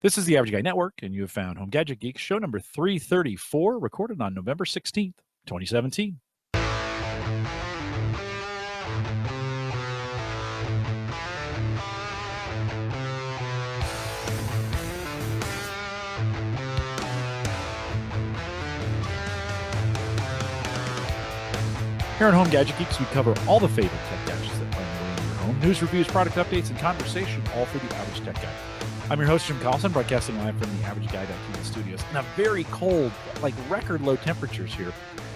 This is the Average Guy Network, and you have found Home Gadget Geeks, show number 334, recorded on November 16th, 2017. Here at Home Gadget Geeks, we cover all the favorite tech gadgets that find their way into your home. News, reviews, product updates, and conversation, all for the average tech guy. I'm your host, Jim Collison, broadcasting live from the Average Guy.TV studios in a very cold, like record low temperatures here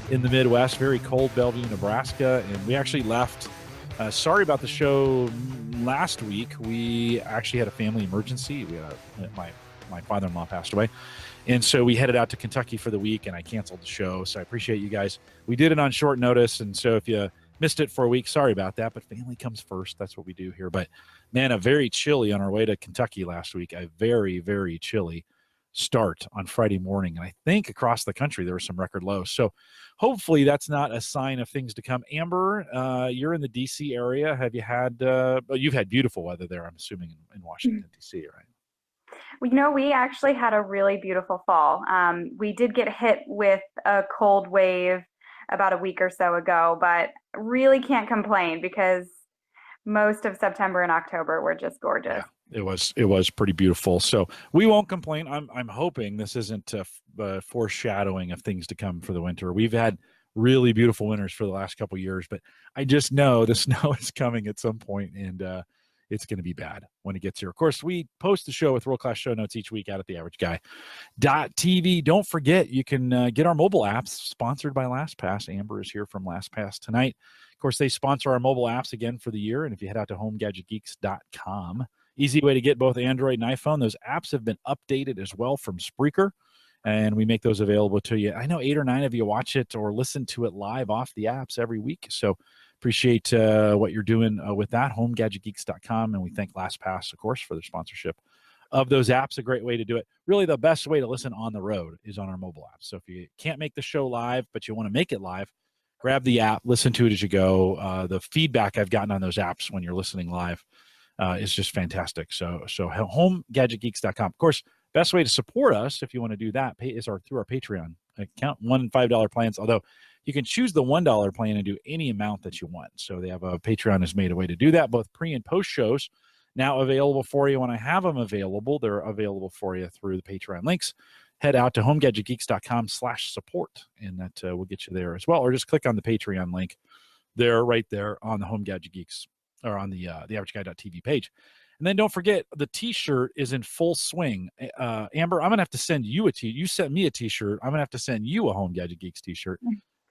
in the Midwest, very cold Bellevue, Nebraska. And we actually left, sorry about the show last week. We actually had a family emergency. We had my father-in-law passed away. And so we headed out to Kentucky for the week, and I canceled the show. So I appreciate you guys. We did it on short notice. And so if you missed it for a week, sorry about that. But family comes first. That's what we do here. But man, a very chilly on our way to Kentucky last week. A very, very chilly start on Friday morning. And I think across the country, there were some record lows. So hopefully that's not a sign of things to come. Amber, you're in the D.C. area. Have you had, you've had beautiful weather there, I'm assuming, in Washington, D.C., right? Well, we actually had a really beautiful fall. We did get hit with a cold wave about a week or so ago, but really can't complain because most of September and October were just gorgeous. Yeah, it was pretty beautiful. So we won't complain. I'm hoping this isn't a foreshadowing of things to come for the winter. We've had really beautiful winters for the last couple of years, but I just know the snow is coming at some point, and it's going to be bad when it gets here. Of course, we post the show with world-class show notes each week out at theaverageguy.tv. Don't forget, you can get our mobile apps sponsored by LastPass. Amber is here from LastPass tonight. Of course, they sponsor our mobile apps again for the year. And if you head out to homegadgetgeeks.com, easy way to get both Android and iPhone. Those apps have been updated as well from Spreaker, and we make those available to you. I know 8 or 9 of you watch it or listen to it live off the apps every week. So appreciate what you're doing with that, homegadgetgeeks.com. And we thank LastPass, of course, for their sponsorship of those apps. A great way to do it. Really, the best way to listen on the road is on our mobile app. So if you can't make the show live, but you want to make it live, grab the app, listen to it as you go. The feedback I've gotten on those apps when you're listening live is just fantastic. So homegadgetgeeks.com. Of course, best way to support us, if you want to do that, is through our Patreon account, $1 and $5 plans, although you can choose the $1 plan and do any amount that you want. So they have Patreon has made a way to do that. Both pre and post shows now available for you. When I have them available, they're available for you through the Patreon links. Head out to homegadgetgeeks.com/support, and that will get you there as well. Or just click on the Patreon link there, right there on the Home Gadget Geeks, or on the AverageGuy.tv page. And then don't forget, the T-shirt is in full swing. Amber, I'm going to have to send you a T-shirt. You sent me a T-shirt. I'm going to have to send you a Home Gadget Geeks T-shirt.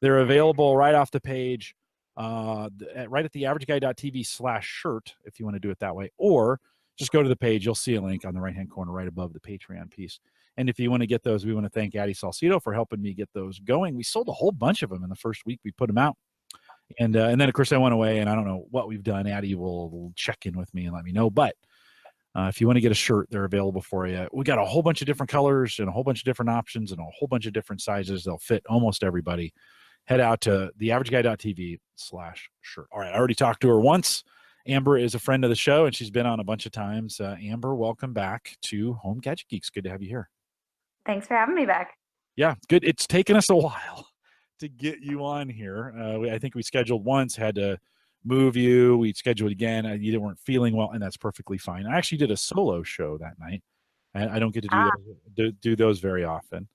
They're available right off the page, right at the AverageGuy.tv/shirt, if you want to do it that way. Or just go to the page. You'll see a link on the right-hand corner right above the Patreon piece. And if you want to get those, we want to thank Addie Salcido for helping me get those going. We sold a whole bunch of them in the first week we put them out. And then, of course, I went away, and I don't know what we've done. Addie will check in with me and let me know. But if you want to get a shirt, they're available for you. We got a whole bunch of different colors and a whole bunch of different options and a whole bunch of different sizes. They'll fit almost everybody. Head out to theaverageguy.tv/shirt. All right, I already talked to her once. Amber is a friend of the show, and she's been on a bunch of times. Amber, welcome back to Home Gadget Geeks. Good to have you here. Thanks for having me back. Yeah, good. It's taken us a while to get you on here. I think we scheduled once, had to move you. We scheduled again. You weren't feeling well, and that's perfectly fine. I actually did a solo show that night. I don't get to do those very often.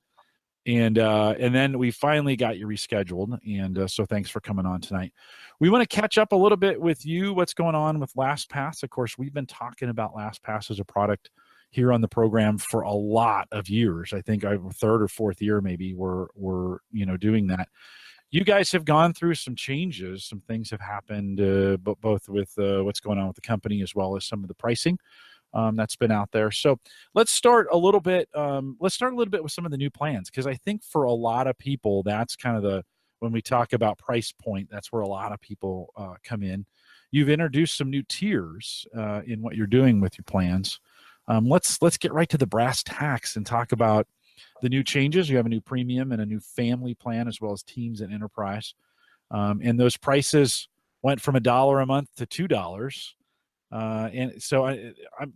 And then we finally got you rescheduled, and so thanks for coming on tonight. We want to catch up a little bit with you, what's going on with LastPass. Of course, we've been talking about LastPass as a product here on the program for a lot of years. I think our third or fourth year maybe we're doing that. You guys have gone through some changes. Some things have happened, both with what's going on with the company as well as some of the pricing that's been out there. So let's start a little bit. With some of the new plans, because I think for a lot of people, that's kind of when we talk about price point, that's where a lot of people come in. You've introduced some new tiers in what you're doing with your plans. Let's get right to the brass tacks and talk about the new changes. You have a new premium and a new family plan, as well as teams and enterprise. And those prices went from $1 a month to $2. And so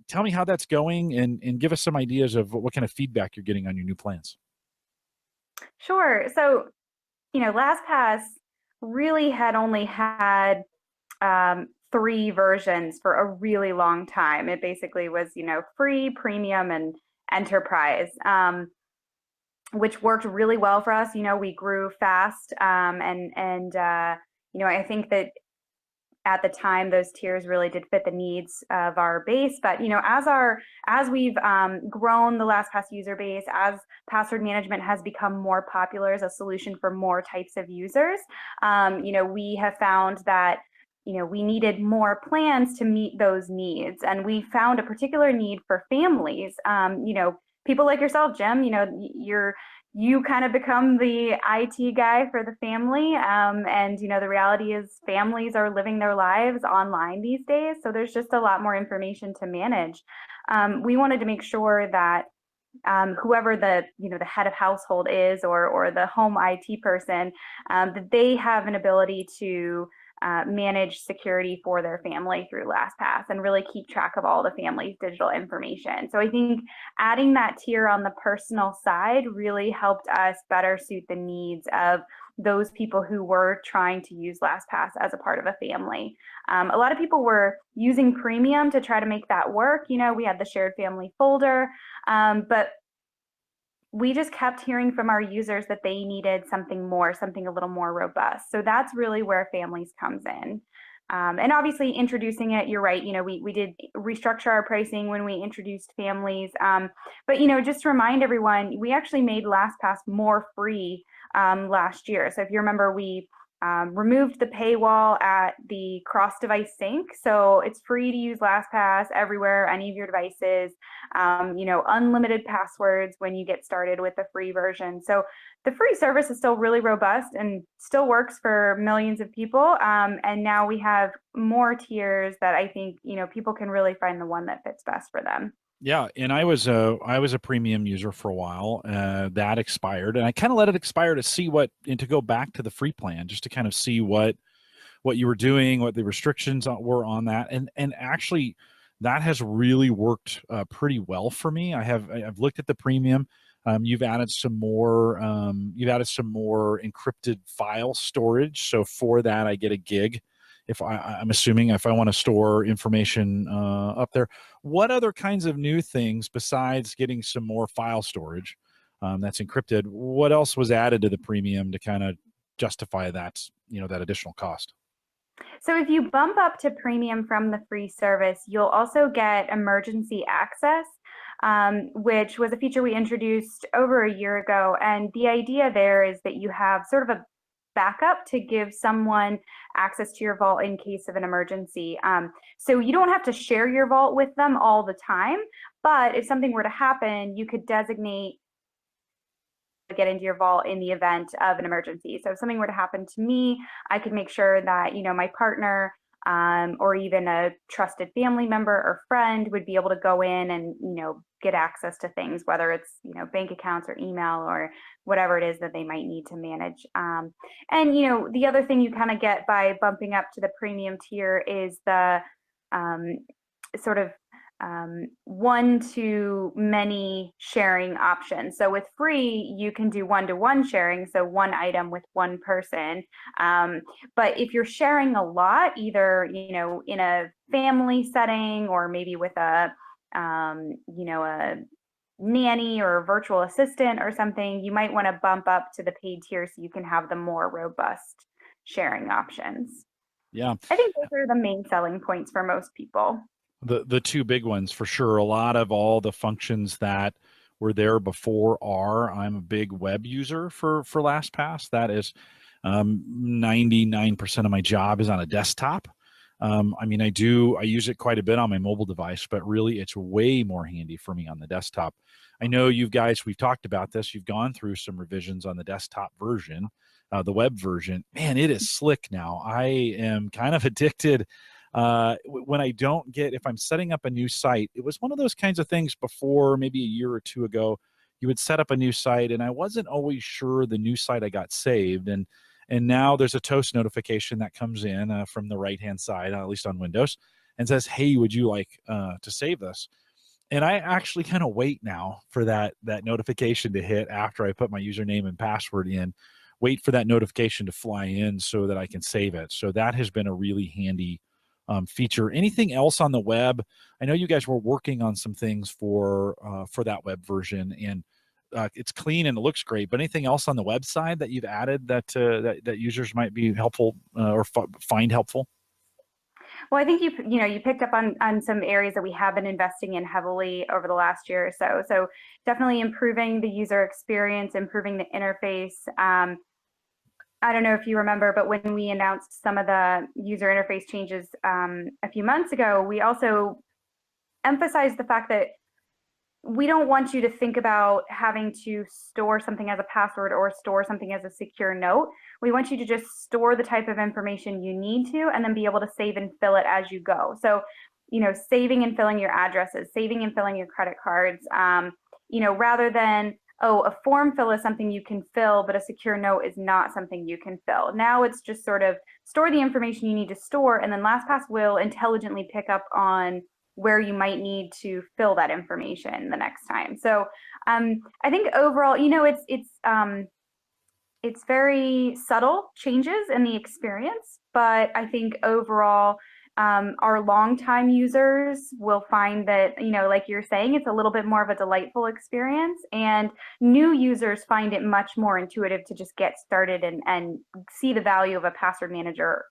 tell me how that's going, and give us some ideas of what kind of feedback you're getting on your new plans. Sure. So, LastPass really had only had three versions for a really long time. It basically was, free, premium, and enterprise, which worked really well for us. We grew fast, and I think that at the time those tiers really did fit the needs of our base. But as we've grown the LastPass user base, as password management has become more popular as a solution for more types of users, we have found that we needed more plans to meet those needs. And we found a particular need for families. People like yourself, Jim, you kind of become the IT guy for the family. And, the reality is families are living their lives online these days. So there's just a lot more information to manage. We wanted to make sure that whoever the head of household is, or the home IT person, that they have an ability to manage security for their family through LastPass and really keep track of all the family's digital information. So I think adding that tier on the personal side really helped us better suit the needs of those people who were trying to use LastPass as a part of a family. A lot of people were using premium to try to make that work. We had the shared family folder, but we just kept hearing from our users that they needed something more, something a little more robust. So that's really where families comes in. And obviously introducing it, you're right, we did restructure our pricing when we introduced families. But, just to remind everyone, we actually made LastPass more free last year. So if you remember, we removed the paywall at the cross-device sync. So it's free to use LastPass everywhere, any of your devices, unlimited passwords when you get started with the free version. So the free service is still really robust and still works for millions of people. And now we have more tiers that I think, people can really find the one that fits best for them. Yeah, and I was a premium user for a while. That expired, and I kind of let it expire to see and to go back to the free plan, just to kind of see what you were doing, what the restrictions were on that, and actually, that has really worked pretty well for me. I've looked at the premium. You've added some more. You've added some more encrypted file storage. So for that, I get a gig. If I'm assuming if I want to store information up there, what other kinds of new things besides getting some more file storage that's encrypted? What else was added to the premium to kind of justify that additional cost? So if you bump up to premium from the free service, you'll also get emergency access, which was a feature we introduced over a year ago. And the idea there is that you have sort of a backup to give someone access to your vault in case of an emergency. So you don't have to share your vault with them all the time, but if something were to happen, you could designate get into your vault in the event of an emergency. So if something were to happen to me, I could make sure that, my partner, or even a trusted family member or friend would be able to go in and, get access to things, whether it's, bank accounts or email or whatever it is that they might need to manage. And, the other thing you kind of get by bumping up to the premium tier is the sort of one-to-many sharing options. So with free, you can do one-to-one sharing, so one item with one person. But if you're sharing a lot, either in a family setting or maybe with a nanny or a virtual assistant or something, you might want to bump up to the paid tier so you can have the more robust sharing options. Yeah. I think those are the main selling points for most people. The two big ones for sure. A lot of all the functions that were there before I'm a big web user for LastPass. That is 99% of my job is on a desktop. I use it quite a bit on my mobile device, but really it's way more handy for me on the desktop. I know we've talked about this. You've gone through some revisions on the desktop version, the web version. Man, it is slick now. I am kind of addicted. When if I'm setting up a new site, it was one of those kinds of things before, maybe a year or two ago, you would set up a new site and I wasn't always sure the new site I got saved. And now there's a toast notification that comes in from the right-hand side, at least on Windows. and says, hey, would you like to save this? And I actually kind of wait now for that notification to hit after I put my username and password in, wait for that notification to fly in so that I can save it. So that has been a really handy feature. Anything else on the web? I know you guys were working on some things for that web version, and it's clean and it looks great. But anything else on the website that you've added that users might be helpful or find helpful? Well, I think you picked up on some areas that we have been investing in heavily over the last year or so. So definitely improving the user experience, improving the interface. I don't know if you remember, but when we announced some of the user interface changes a few months ago, we also emphasized the fact that we don't want you to think about having to store something as a password or store something as a secure note. We want you to just store the type of information you need to, and then be able to save and fill it as you go. So, saving and filling your addresses, saving and filling your credit cards, rather than, oh, a form fill is something you can fill, but a secure note is not something you can fill. Now it's just sort of store the information you need to store, and then LastPass will intelligently pick up on where you might need to fill that information the next time. So I think overall, it's very subtle changes in the experience, but I think overall, our longtime users will find that, like you're saying, it's a little bit more of a delightful experience, and new users find it much more intuitive to just get started and see the value of a password manager,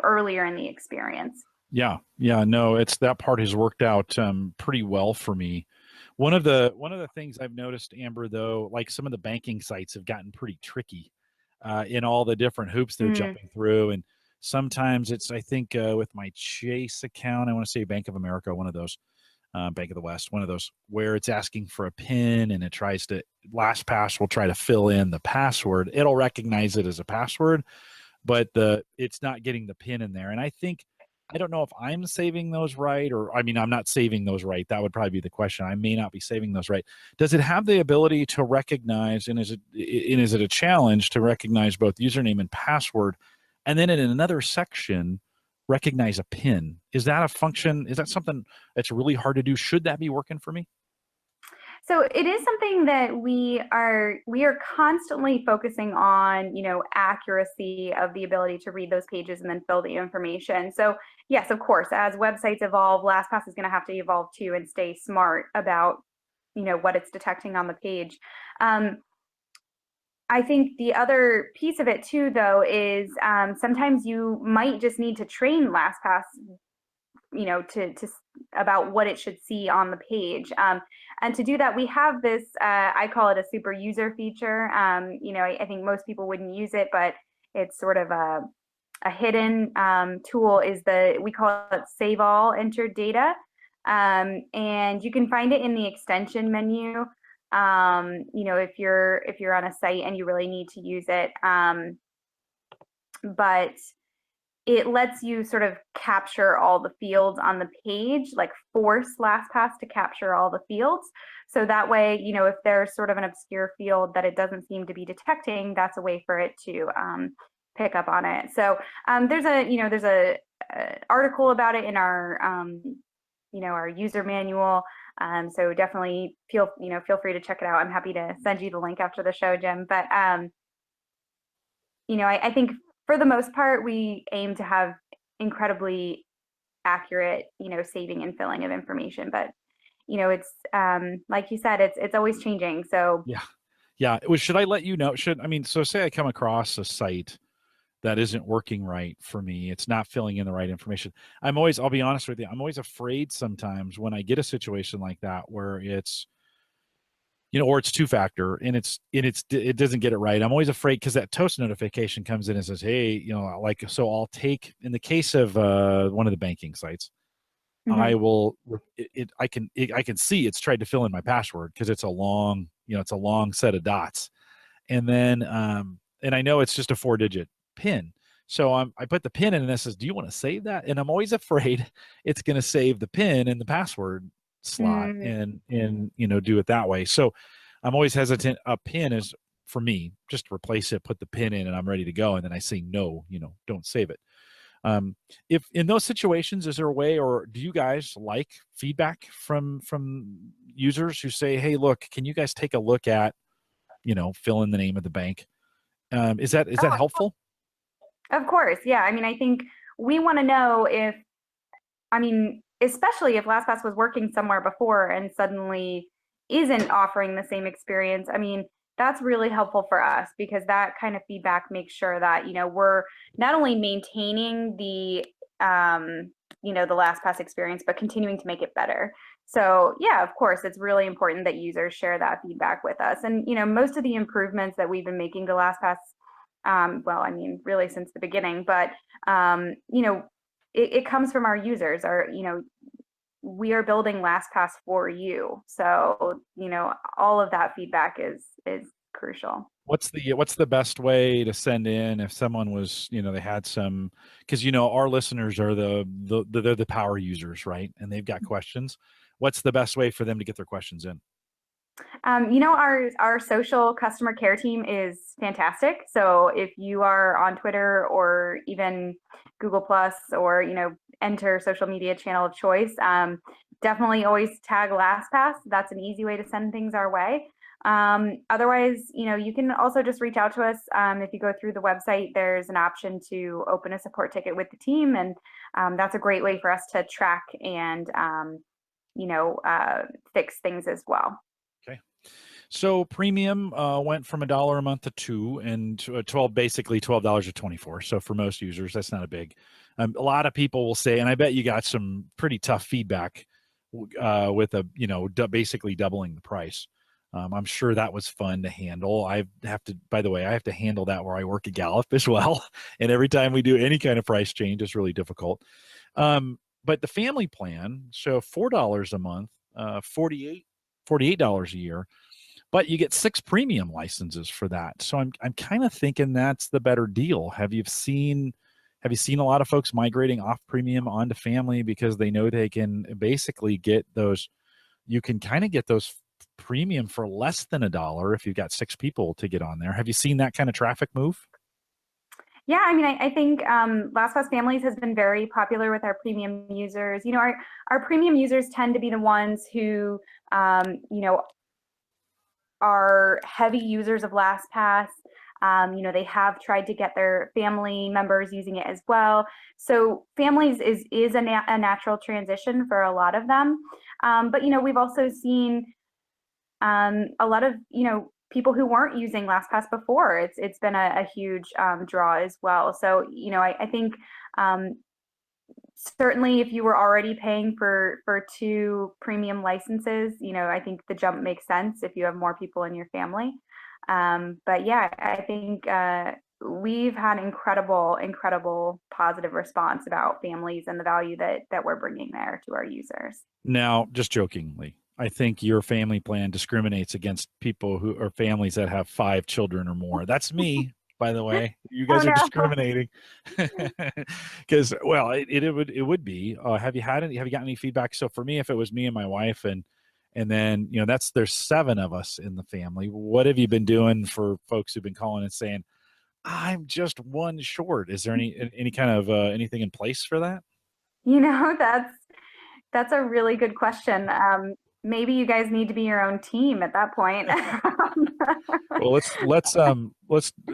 earlier in the experience. Yeah, no, it's that part has worked out pretty well for me. One of the things I've noticed, Amber, though, like some of the banking sites have gotten pretty tricky in all the different hoops they're jumping through, and sometimes it's, I think, with my Chase account, I want to say Bank of America, one of those, Bank of the West, one of those, where it's asking for a PIN and it tries to, LastPass will try to fill in the password. It'll recognize it as a password, but it's not getting the PIN in there, and I don't know if I'm saving those right, or I mean, I'm not saving those right. That would probably be the question. I may not be saving those right. Does it have the ability to recognize, and is it a challenge to recognize both username and password, and then in another section, recognize a PIN? Is that a function? Is that something that's really hard to do? Should that be working for me? So it is something that we are constantly focusing on, accuracy of the ability to read those pages and then fill the information. So yes, of course, as websites evolve, LastPass is going to have to evolve too and stay smart about, what it's detecting on the page. I think the other piece of it too, though, is sometimes you might just need to train LastPass, to about what it should see on the page. And to do that, we have this, I call it a super user feature. I think most people wouldn't use it, but it's sort of a hidden tool, we call it save all entered data. And you can find it in the extension menu. If you're on a site and you really need to use it. But it lets you sort of capture all the fields on the page, like force LastPass to capture all the fields. So that way, if there's sort of an obscure field that it doesn't seem to be detecting, that's a way for it to pick up on it. So there's a article about it in our our user manual. So definitely feel free to check it out. I'm happy to send you the link after the show, Jim. But I think for the most part, we aim to have incredibly accurate, saving and filling of information. But, it's like you said, it's always changing. So yeah. Should I let you know? So say I come across a site that isn't working right for me. It's not filling in the right information. I'll be honest with you, I'm always afraid sometimes when I get a situation like that where it's, or it's two-factor and it doesn't get it right. I'm always afraid because that toast notification comes in and says, hey, so I'll take, in the case of one of the banking sites, I can see it's tried to fill in my password because it's a long set of dots. And then, and I know it's just a 4-digit PIN. So I put the PIN in and it says, do you want to save that? And I'm always afraid it's going to save the PIN in the password slot and do it that way. So I'm always hesitant. A PIN is, for me, just replace it, put the PIN in, and I'm ready to go. And then I say no, don't save it. If in those situations, is there a way, or do you guys like feedback from users who say, "Hey, look, can you guys take a look at, fill in the name of the bank"? Is that helpful? Of course, yeah. I mean, I think we want to know if, I mean, especially if LastPass was working somewhere before and suddenly isn't offering the same experience. I mean, that's really helpful for us because that kind of feedback makes sure that, we're not only maintaining the LastPass experience, but continuing to make it better. So yeah, of course, it's really important that users share that feedback with us. And, most of the improvements that we've been making to LastPass, well, I mean, really since the beginning, but, it comes from our users. We are building LastPass for you. So, all of that feedback is crucial. What's the best way to send in if someone was, they had some, because our listeners are they're the power users, right? And they've got questions. What's the best way for them to get their questions in? Our social customer care team is fantastic. So if you are on Twitter or even Google Plus, or enter social media channel of choice, definitely always tag LastPass. That's an easy way to send things our way. Otherwise, you can also just reach out to us. If you go through the website, there's an option to open a support ticket with the team, and that's a great way for us to track and fix things as well. Okay. So premium went from $1 a month to two, and to 12, basically $12 to 24. So for most users, that's not a big. A lot of people will say, and I bet you got some pretty tough feedback with basically doubling the price. I'm sure that was fun to handle. By the way, I have to handle that where I work at Gallup as well. And every time we do any kind of price change, it's really difficult. But the family plan, so $4 a month, 48 dollars a year, but you get 6 premium licenses for that. So I'm kind of thinking that's the better deal. Have you seen a lot of folks migrating off premium onto family because they know they can basically get those? You can kind of get those premium for less than $1 if you've got 6 people to get on there. Have you seen that kind of traffic move? Yeah, I mean, I think LastPass Families has been very popular with our premium users. Our premium users tend to be the ones who, are heavy users of LastPass. They have tried to get their family members using it as well. So families is a natural transition for a lot of them. But we've also seen a lot of people who weren't using LastPass before. It's been a huge draw as well. So I think certainly if you were already paying for 2 premium licenses, I think the jump makes sense if you have more people in your family. But yeah, I think we've had incredible positive response about families and the value that we're bringing there to our users. Now, just jokingly, I think your family plan discriminates against people who are families that have 5 children or more. That's me, by the way. You Oh guys are no. discriminating. Because, well, it would be. Have you gotten any feedback? So for me, if it was me and my wife, and then there's 7 of us in the family. What have you been doing for folks who've been calling and saying, I'm just one short? Is there any kind of anything in place for that? That's a really good question. Maybe you guys need to be your own team at that point. Well, let's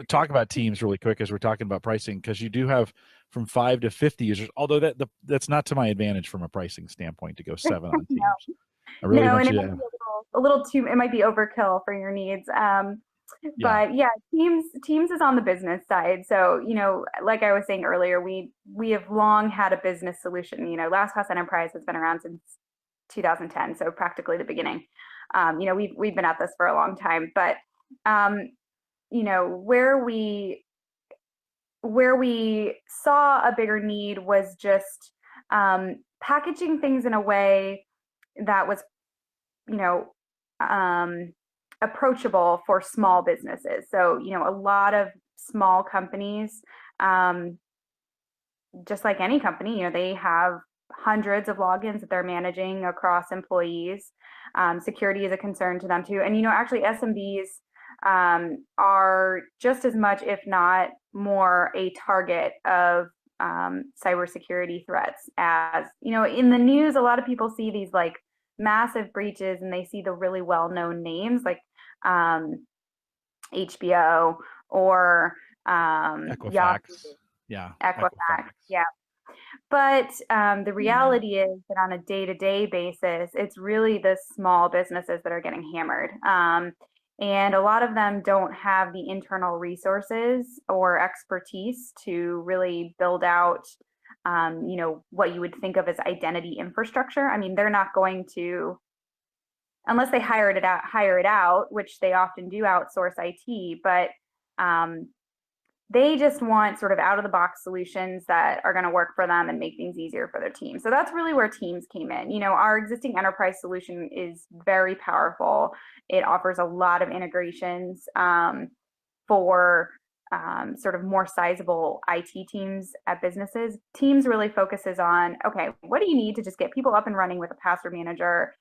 talk about teams really quick as we're talking about pricing, because you do have from 5 to 50 users. Although that's not to my advantage from a pricing standpoint to go 7 on No, teams. I really no, want and it you might to. be a little too. It might be overkill for your needs. Yeah. But yeah, teams is on the business side. So like I was saying earlier, we have long had a business solution. LastPass Enterprise has been around since 2010, so practically the beginning. We've been at this for a long time, but um, where we saw a bigger need was just packaging things in a way that was, you know, um, approachable for small businesses. So, a lot of small companies, um, just like any company, they have hundreds of logins that they're managing across employees. Security is a concern to them too. And, actually SMBs are just as much, if not more, a target of cybersecurity threats. As you know, in the news, a lot of people see these like massive breaches, and they see the really well-known names like HBO or Yahoo, Equifax. Yeah, Equifax. Equifax. Yeah. But the reality is that on a day-to-day basis, it's really the small businesses that are getting hammered. And a lot of them don't have the internal resources or expertise to really build out, what you would think of as identity infrastructure. I mean, they're not going to, unless they hire it out, which they often do outsource IT, but um, they just want sort of out of the box solutions that are going to work for them and make things easier for their team. So that's really where Teams came in. You know, our existing enterprise solution is very powerful. It offers a lot of integrations for sort of more sizable IT teams at businesses. Teams really focuses on, okay, what do you need to just get people up and running with a password manager?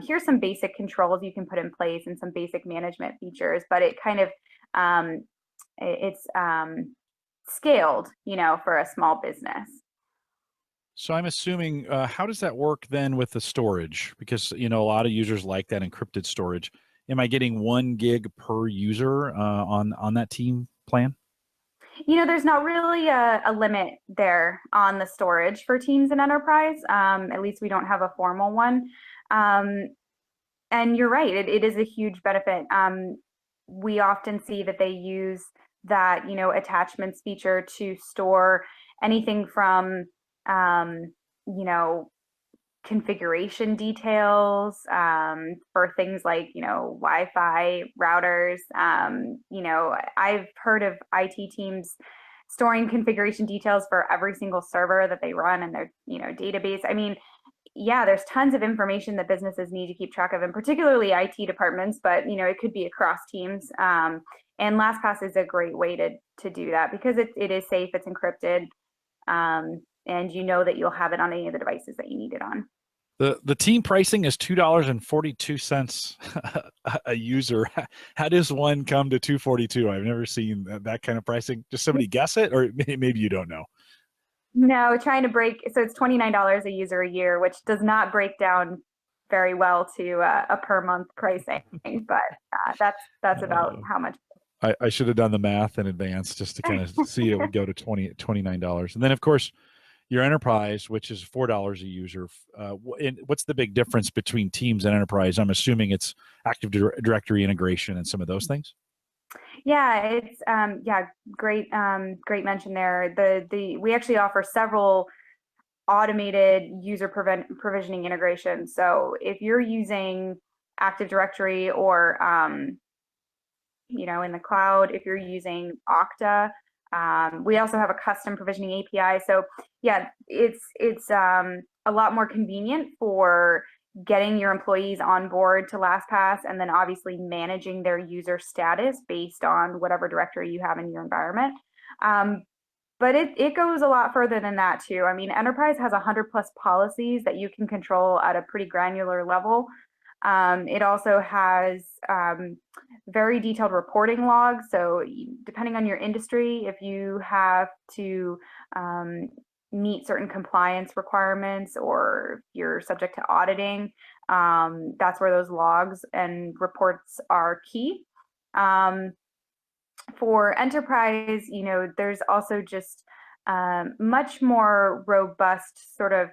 Here's some basic controls you can put in place and some basic management features, but it kind of it's scaled, for a small business. So I'm assuming, how does that work then with the storage? Because a lot of users like that encrypted storage. Am I getting 1 gig per user on that team plan? There's not really a limit there on the storage for Teams and Enterprise. At least we don't have a formal one. And you're right, it is a huge benefit. We often see that they use that, attachments feature to store anything from, you know, configuration details for things like, Wi-Fi routers. I've heard of IT teams storing configuration details for every single server that they run in their, database. I mean, yeah, there's tons of information that businesses need to keep track of, and particularly IT departments, but it could be across teams. And LastPass is a great way to do that because it is safe, it's encrypted, and you know that you'll have it on any of the devices that you need it on. The team pricing is $2.42 a user. How does one come to 242? I've never seen that kind of pricing. Does somebody guess it, or maybe you don't know? No, trying to break, so it's $29 a user a year, which does not break down very well to a per month pricing, but that's about Uh, how much. I should have done the math in advance just to kind of see it would go to $29. And then, of course, your enterprise, which is $4 a user. And what's the big difference between Teams and enterprise? I'm assuming it's Active Directory integration and some of those things. Yeah, it's great mention there. The we actually offer several automated user provisioning integrations. So if you're using Active Directory or in the cloud, if you're using Okta, we also have a custom provisioning API. So yeah, it's a lot more convenient for getting your employees on board to LastPass, and then obviously managing their user status based on whatever directory you have in your environment. But it goes a lot further than that too. I mean, Enterprise has 100+ policies that you can control at a pretty granular level. It also has very detailed reporting logs. So depending on your industry, if you have to meet certain compliance requirements or if you're subject to auditing, that's where those logs and reports are key. For enterprise, there's also just much more robust sort of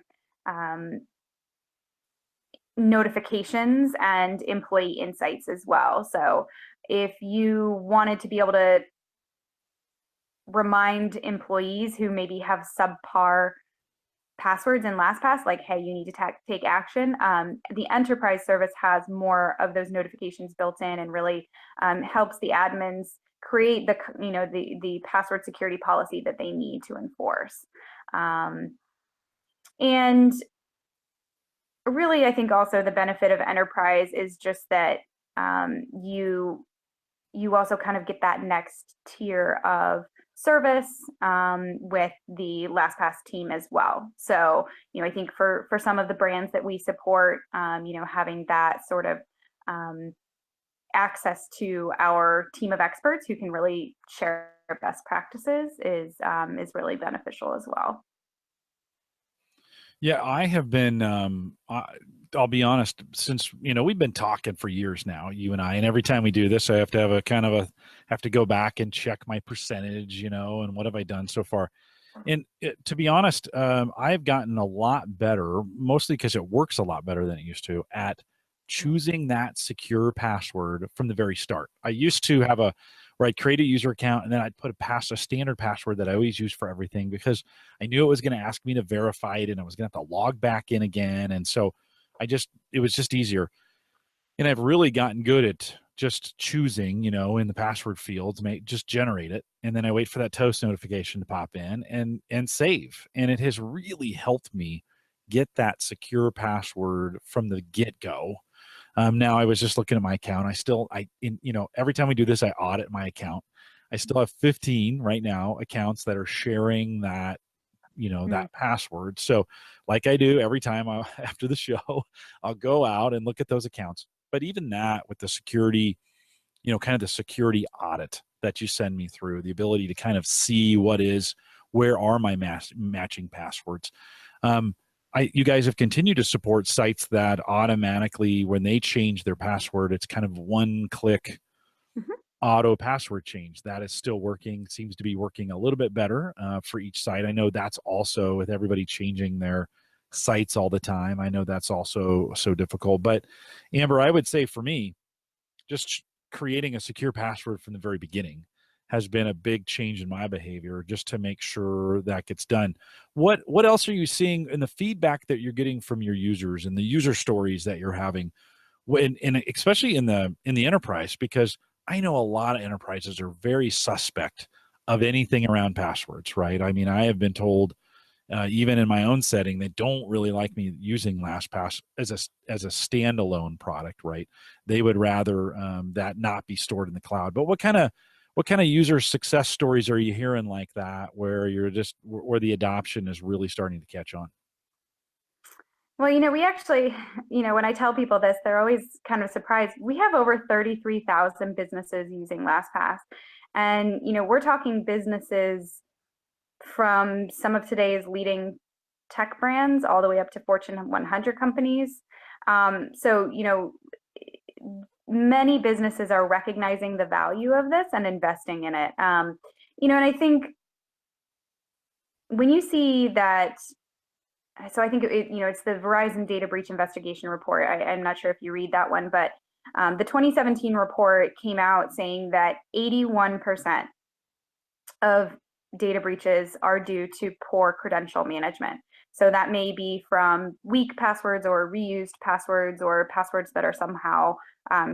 notifications and employee insights as well. So if you wanted to be able to remind employees who maybe have subpar passwords in LastPass, like, hey, you need to take action. The enterprise service has more of those notifications built in and really helps the admins create the password security policy that they need to enforce. And really, I think also the benefit of enterprise is just that you also kind of get that next tier of service with the LastPass team as well. So, I think for some of the brands that we support, having that sort of access to our team of experts who can really share best practices is really beneficial as well. Yeah, I have been. I'll be honest. Since we've been talking for years now, you and I, and every time we do this, I have to have a kind of a have to go back and check my percentage, and what have I done so far. And to be honest, I've gotten a lot better, mostly because it works a lot better than it used to at choosing that secure password from the very start. I used to have where I'd create a user account and then I'd put a standard password that I always use for everything because I knew it was going to ask me to verify it and I was going to have to log back in again. And so it was just easier. And I've really gotten good at just choosing, in the password fields, just generate it. And then I wait for that toast notification to pop in and save. And it has really helped me get that secure password from the get-go. Now I was just looking at my account. Every time we do this, I audit my account. I still have 15 right now accounts that are sharing that that password. So like I do every time after the show, I'll go out and look at those accounts. But even that with the security, kind of the security audit that you send me through, the ability to kind of see where are my matching passwords. You guys have continued to support sites that automatically, when they change their password, it's kind of one click auto password change. That is still working, seems to be working a little bit better for each site. I know that's also with everybody changing their sites all the time. I know that's also so difficult. But Amber, I would say for me, just creating a secure password from the very beginning has been a big change in my behavior just to make sure that gets done. What else are you seeing in the feedback that you're getting from your users and the user stories that you're having, and especially in the enterprise? Because I know a lot of enterprises are very suspect of anything around passwords, right? I mean, I have been told, even in my own setting, they don't really like me using LastPass as a standalone product, right? They would rather that not be stored in the cloud. But what kind of user success stories are you hearing like that, where where the adoption is really starting to catch on? Well, we actually, when I tell people this, they're always kind of surprised. We have over 33,000 businesses using LastPass. And, we're talking businesses from some of today's leading tech brands all the way up to Fortune 100 companies. So, many businesses are recognizing the value of this and investing in it. And I think when you see that, so I think it's the Verizon data breach investigation report. I'm not sure if you read that one, but the 2017 report came out saying that 81% of data breaches are due to poor credential management. So that may be from weak passwords or reused passwords or passwords that are somehow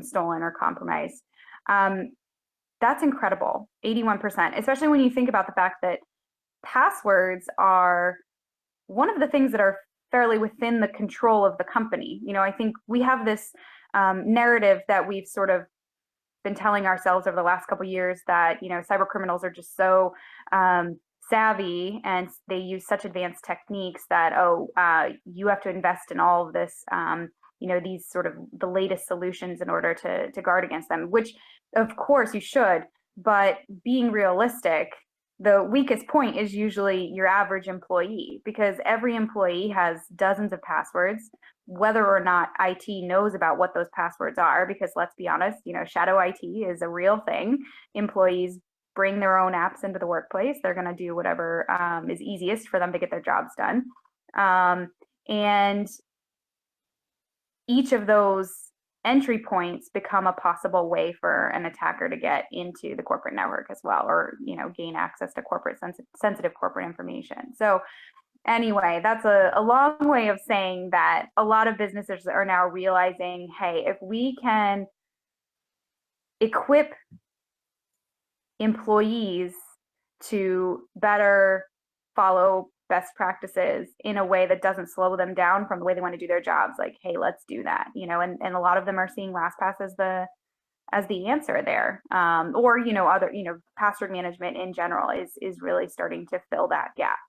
stolen or compromised. That's incredible, 81%, especially when you think about the fact that passwords are one of the things that are fairly within the control of the company. I think we have this narrative that we've sort of been telling ourselves over the last couple of years that cyber criminals are just so savvy and they use such advanced techniques that you have to invest in all of this these sort of the latest solutions in order to guard against them, which of course you should. But being realistic, the weakest point is usually your average employee, because every employee has dozens of passwords, whether or not IT knows about what those passwords are, because let's be honest, shadow IT is a real thing. Employees bring their own apps into the workplace. They're going to do whatever is easiest for them to get their jobs done. And each of those entry points become a possible way for an attacker to get into the corporate network as well, or gain access to sensitive corporate information. So anyway, that's a long way of saying that a lot of businesses are now realizing, hey, if we can equip employees to better follow best practices in a way that doesn't slow them down from the way they want to do their jobs, like, hey, let's do that. And a lot of them are seeing LastPass as the answer there. Or other password management in general is really starting to fill that gap.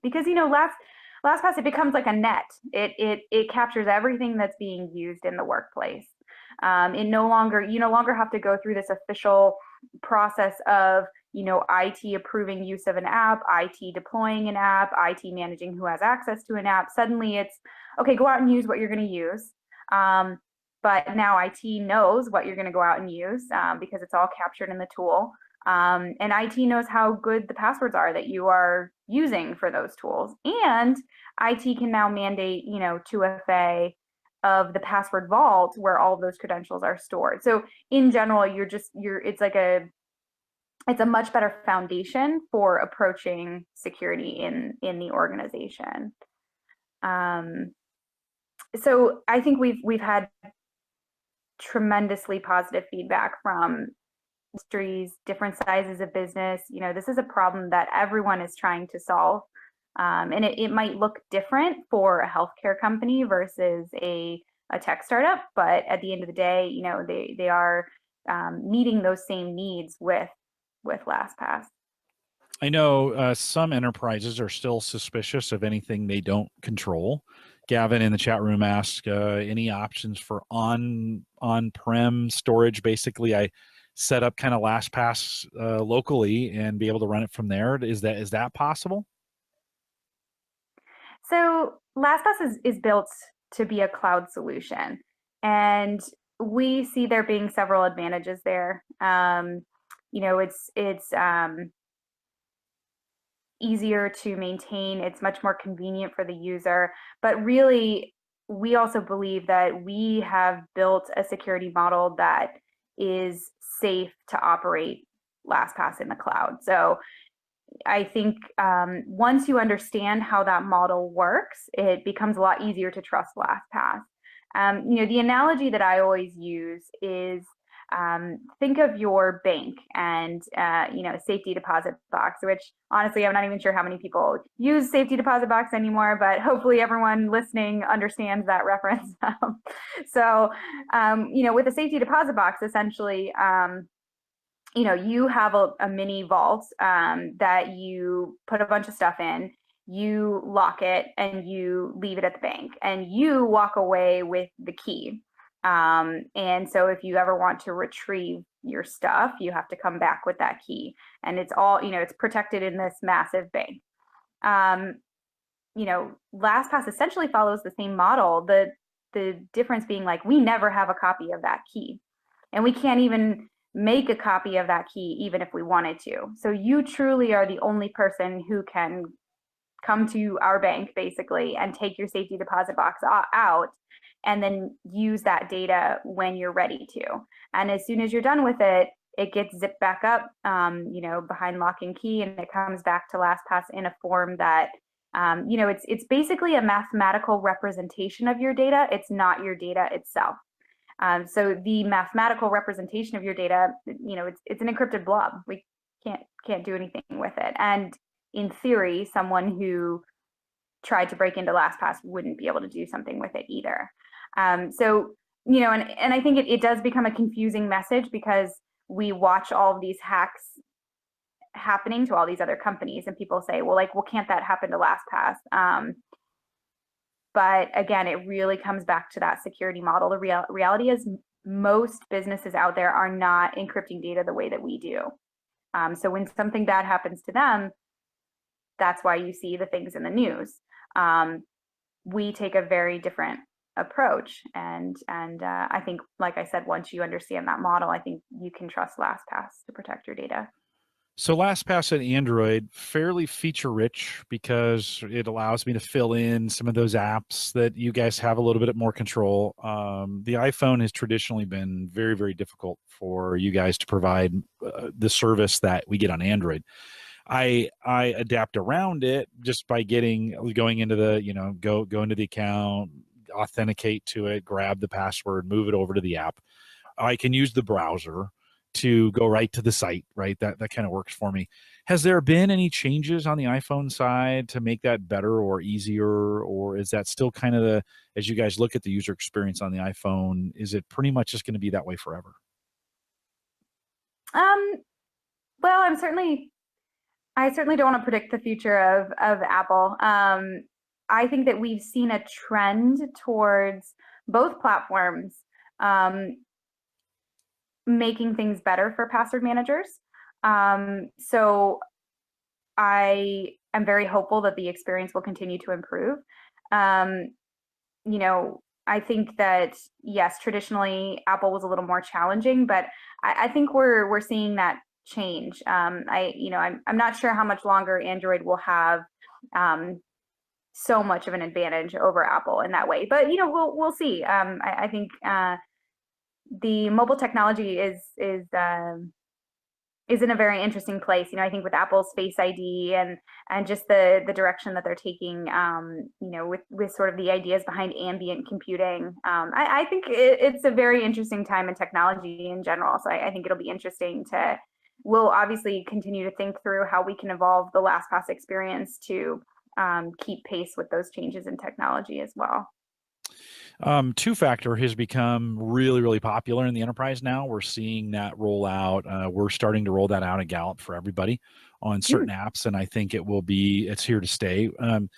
Because LastPass, it becomes like a net. It captures everything that's being used in the workplace. You no longer have to go through this official process of IT approving use of an app, IT deploying an app, IT managing who has access to an app. Suddenly it's, okay, go out and use what you're going to use. But now IT knows what you're going to go out and use because it's all captured in the tool. And IT knows how good the passwords are that you are using for those tools. And IT can now mandate, 2FA of the password vault where all of those credentials are stored. So in general, it's a much better foundation for approaching security in the organization. So I think we've had tremendously positive feedback from industries, different sizes of business. This is a problem that everyone is trying to solve. And it might look different for a healthcare company versus a tech startup, but at the end of the day, they are meeting those same needs with LastPass. I know some enterprises are still suspicious of anything they don't control. Gavin in the chat room asked any options for on-prem storage. Basically, I set up kind of LastPass locally and be able to run it from there. Is that possible? So LastPass is built to be a cloud solution, and we see there being several advantages there. It's easier to maintain. It's much more convenient for the user. But really, we also believe that we have built a security model that is safe to operate LastPass in the cloud. So I think once you understand how that model works, it becomes a lot easier to trust LastPass. The analogy that I always use is think of your bank and safety deposit box, which honestly I'm not even sure how many people use safety deposit box anymore, but hopefully everyone listening understands that reference. So with a safety deposit box, essentially you have a mini vault that you put a bunch of stuff in, you lock it, and you leave it at the bank, and you walk away with the key. And so if you ever want to retrieve your stuff, you have to come back with that key. And it's all, it's protected in this massive bank. LastPass essentially follows the same model. The difference being like, we never have a copy of that key. And we can't even make a copy of that key even if we wanted to. So you truly are the only person who can come to our bank basically and take your safety deposit box out and then use that data when you're ready to. And as soon as you're done with it, it gets zipped back up, behind lock and key, and it comes back to LastPass in a form that, it's basically a mathematical representation of your data. It's not your data itself. So the mathematical representation of your data, it's an encrypted blob. We can't do anything with it. And in theory, someone who tried to break into LastPass wouldn't be able to do something with it either. And I think it does become a confusing message because we watch all of these hacks happening to all these other companies, and people say, well, can't that happen to LastPass? But again, it really comes back to that security model. The reality is most businesses out there are not encrypting data the way that we do. So when something bad happens to them, that's why you see the things in the news. We take a very different approach. And I think, like I said, once you understand that model, I think you can trust LastPass to protect your data. So LastPass and Android, fairly feature rich because it allows me to fill in some of those apps that you guys have a little bit more control. The iPhone has traditionally been very, very difficult for you guys to provide the service that we get on Android. I adapt around it just by going into the, go into the account, authenticate to it, grab the password, move it over to the app. I can use the browser to go right to the site, right? That kind of works for me. Has there been any changes on the iPhone side to make that better or easier? Or is that still kind of as you guys look at the user experience on the iPhone, is it pretty much just going to be that way forever? Well, I certainly don't want to predict the future of Apple. I think that we've seen a trend towards both platforms making things better for password managers. So I am very hopeful that the experience will continue to improve. Um, you know, I think that yes, traditionally Apple was a little more challenging, but I think we're seeing that change. I'm not sure how much longer Android will have um, so much of an advantage over Apple in that way, but we'll see. I think the mobile technology is in a very interesting place. I think with Apple's Face ID and just the direction that they're taking, with sort of the ideas behind ambient computing, I think it's a very interesting time in technology in general. So I think it'll be interesting to. We'll obviously continue to think through how we can evolve the LastPass experience to keep pace with those changes in technology as well. Two-factor has become really, really popular in the enterprise now. We're seeing that roll out. We're starting to roll that out at Gallup for everybody on certain apps, and I think it's here to stay. Have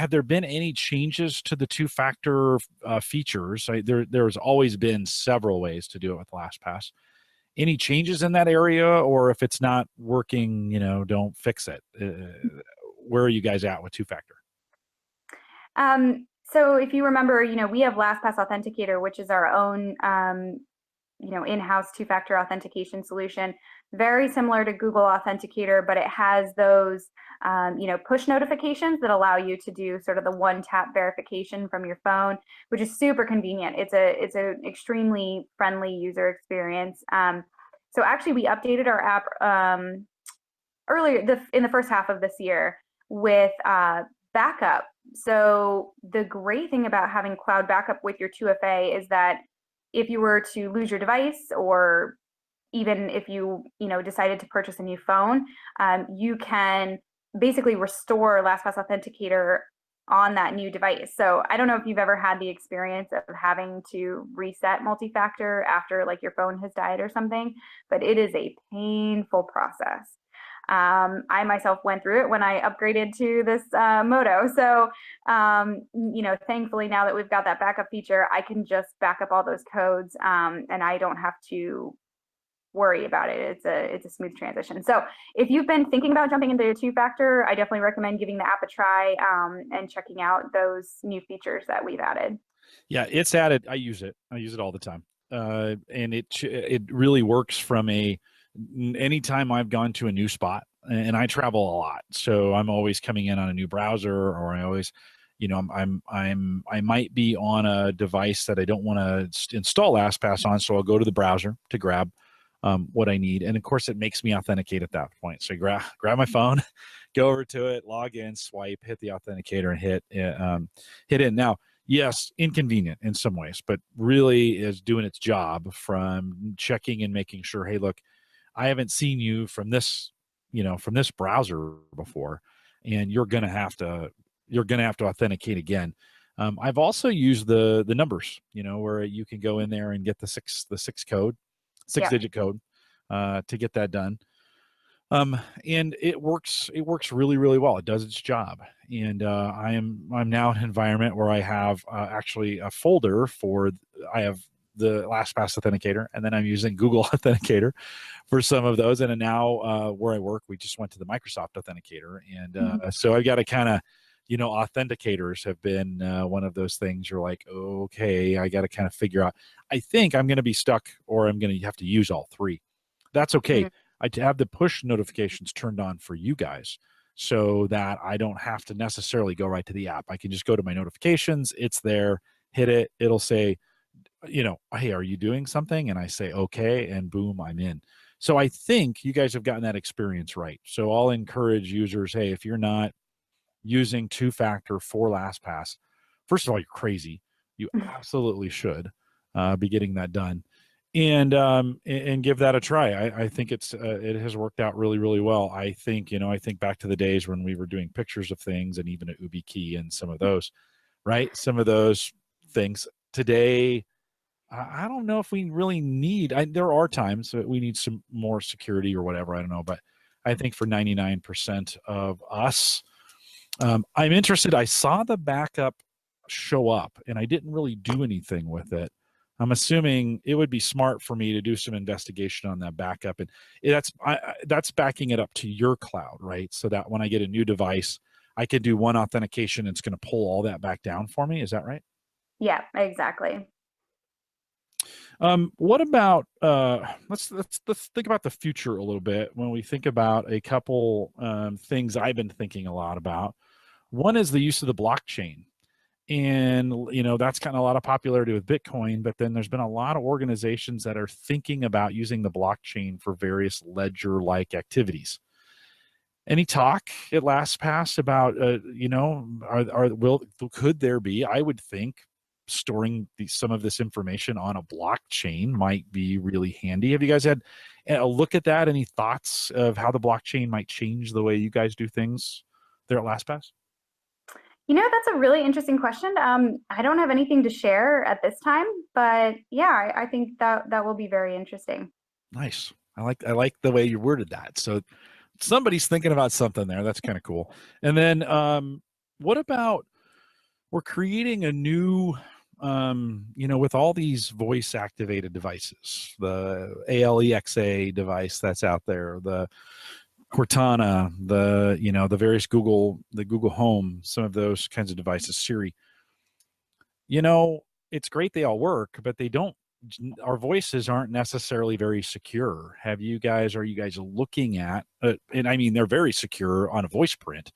there been any changes to the two-factor features? There's always been several ways to do it with LastPass. Any changes in that area, or if it's not working, don't fix it? Where are you guys at with two-factor? So if you remember, we have LastPass Authenticator, which is our own, in-house two-factor authentication solution, very similar to Google Authenticator, but it has those, push notifications that allow you to do sort of the one-tap verification from your phone, which is super convenient. It's an extremely friendly user experience. So actually, we updated our app earlier in the first half of this year with backup. So the great thing about having cloud backup with your 2FA is that if you were to lose your device, or even if you decided to purchase a new phone, you can basically restore LastPass Authenticator on that new device. So I don't know if you've ever had the experience of having to reset multi-factor after like your phone has died or something, but it is a painful process. I myself went through it when I upgraded to this Moto. So, thankfully now that we've got that backup feature, I can just back up all those codes, and I don't have to worry about it. It's a smooth transition. So if you've been thinking about jumping into a two-factor, I definitely recommend giving the app a try, and checking out those new features that we've added. Yeah, it's added. I use it all the time. And it really works from anytime I've gone to a new spot, and I travel a lot, so I'm always coming in on a new browser, or I always, I might be on a device that I don't want to install LastPass on, so I'll go to the browser to grab what I need, and of course it makes me authenticate at that point. So I grab my phone, go over to it, log in, swipe, hit the authenticator, and hit in. Now, yes, inconvenient in some ways, but really is doing its job from checking and making sure, hey, look, I haven't seen you from this browser before, and you're gonna have to authenticate again. I've also used the numbers, where you can go in there and get the six digit code to get that done. And it works really, really well. It does its job. And I'm now in an environment where I have actually a folder I have the LastPass Authenticator, and then I'm using Google Authenticator for some of those. And now where I work, we just went to the Microsoft Authenticator. And so I've got to kind of, authenticators have been one of those things you're like, okay, I got to kind of figure out. I think I'm going to be stuck, or I'm going to have to use all three. That's okay. I have the push notifications turned on for you guys, so that I don't have to necessarily go right to the app. I can just go to my notifications. It's there, hit it. It'll say, hey, are you doing something? And I say, okay, and boom, I'm in. So I think you guys have gotten that experience right. So I'll encourage users, hey, if you're not using two-factor for LastPass, first of all, you're crazy. You absolutely should be getting that done, and give that a try. I think it has worked out really, really well. I think back to the days when we were doing pictures of things, and even a YubiKey and some of those, right? Some of those things today, I don't know if we really need. There are times that we need some more security or whatever. I don't know, but I think for 99% of us, I'm interested. I saw the backup show up, and I didn't really do anything with it. I'm assuming it would be smart for me to do some investigation on that backup, and that's backing it up to your cloud, right? So that when I get a new device, I could do one authentication. It's going to pull all that back down for me. Is that right? Yeah, exactly. What about let's think about the future a little bit when we think about a couple things I've been thinking a lot about. One is the use of the blockchain. And that's gotten a lot of popularity with Bitcoin, but then there's been a lot of organizations that are thinking about using the blockchain for various ledger-like activities. Any talk at LastPass about could there be? I would think storing some of this information on a blockchain might be really handy. Have you guys had a look at that? Any thoughts of how the blockchain might change the way you guys do things there at LastPass? That's a really interesting question. I don't have anything to share at this time, but yeah, I think that will be very interesting. Nice. I like the way you worded that. So somebody's thinking about something there. That's kind of cool. And then what about we're creating a new with all these voice activated devices, the Alexa device that's out there, the Cortana, the various Google Home, some of those kinds of devices, Siri. It's great they all work, but they don't our voices aren't necessarily very secure. Are you guys looking at and I mean they're very secure on a voice print,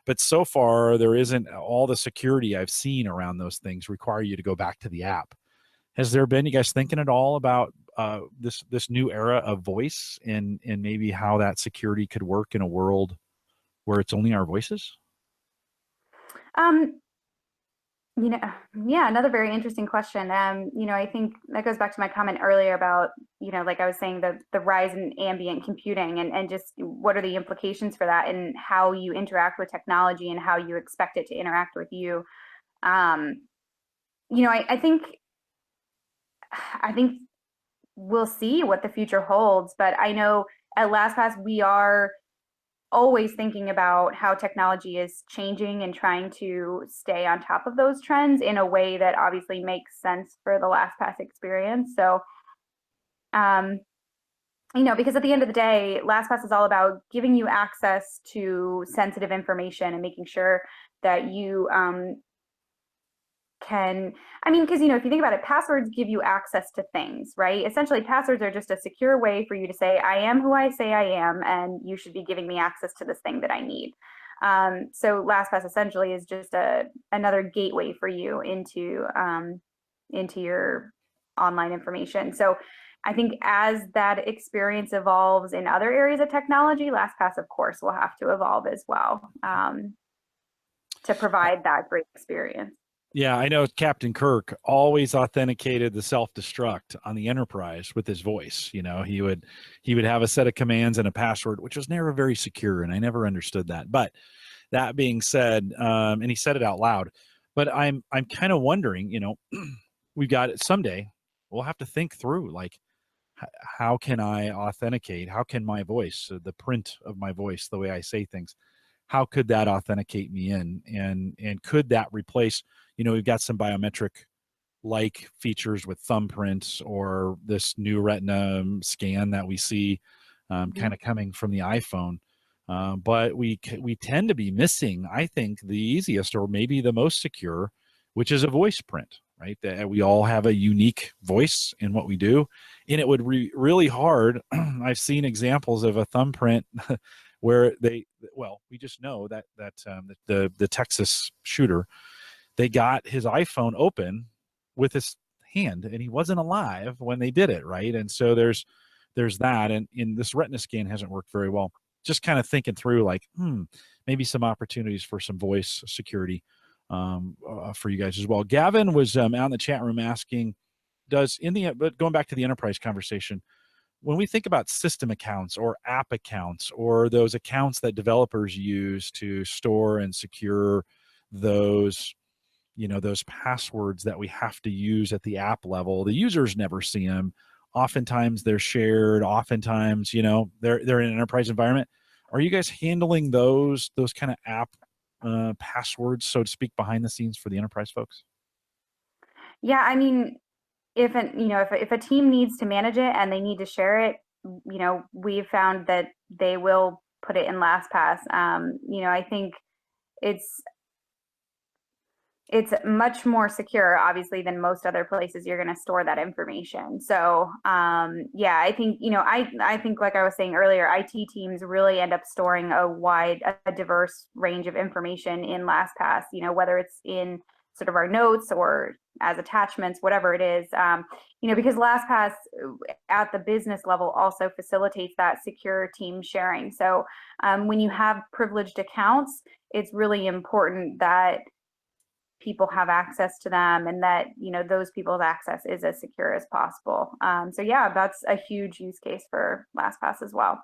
but so far there isn't all the security I've seen around those things require you to go back to the app. Has there been you guys thinking at all about this new era of voice and maybe how that security could work in a world where it's only our voices? Um, You know, yeah, another very interesting question. I think that goes back to my comment earlier about, like I was saying, the rise in ambient computing and just what are the implications for that and how you interact with technology and how you expect it to interact with you. Um, I think we'll see what the future holds, but I know at LastPass we are always thinking about how technology is changing and trying to stay on top of those trends in a way that obviously makes sense for the LastPass experience. So, um, because at the end of the day, LastPass is all about giving you access to sensitive information and making sure that you because if you think about it, passwords give you access to things, right? Essentially, passwords are just a secure way for you to say, I am who I say I am, and you should be giving me access to this thing that I need. So LastPass essentially is just another gateway for you into your online information. So I think as that experience evolves in other areas of technology, LastPass, of course, will have to evolve as well to provide that great experience. Yeah, I know Captain Kirk always authenticated the self-destruct on the Enterprise with his voice. He would have a set of commands and a password, which was never very secure, and I never understood that. But that being said, and he said it out loud. But I'm kind of wondering, we've got it someday. We'll have to think through like how can I authenticate? How can my voice, the print of my voice, the way I say things, how could that authenticate me in? And could that replace? We've got some biometric like features with thumbprints or this new retina scan that we see kind of coming from the iPhone. But we tend to be missing, I think, the easiest or maybe the most secure, which is a voice print, right? That we all have a unique voice in what we do, and it would be really hard. I've seen examples of a thumbprint where we just know that the Texas shooter, they got his iPhone open with his hand and he wasn't alive when they did it, right? And so there's that, and in this retina scan hasn't worked very well. Just kind of thinking through like maybe some opportunities for some voice security for you guys as well. Gavin was out in the chat room asking, but going back to the enterprise conversation, when we think about system accounts or app accounts or those accounts that developers use to store and secure those those passwords that we have to use at the app level, the users never see them. Oftentimes they're shared, oftentimes they're in an enterprise environment. Are you guys handling those kind of app passwords, so to speak, behind the scenes for the enterprise folks? Yeah, I mean, if a team needs to manage it and they need to share it, we've found that they will put it in LastPass. I think it's it's much more secure, obviously, than most other places you're going to store that information. So, yeah, I think, I think, like I was saying earlier, IT teams really end up storing a diverse range of information in LastPass, whether it's in sort of our notes or as attachments, whatever it is, because LastPass at the business level also facilitates that secure team sharing. So, when you have privileged accounts, it's really important that people have access to them and that those people's access is as secure as possible. So yeah, that's a huge use case for LastPass as well.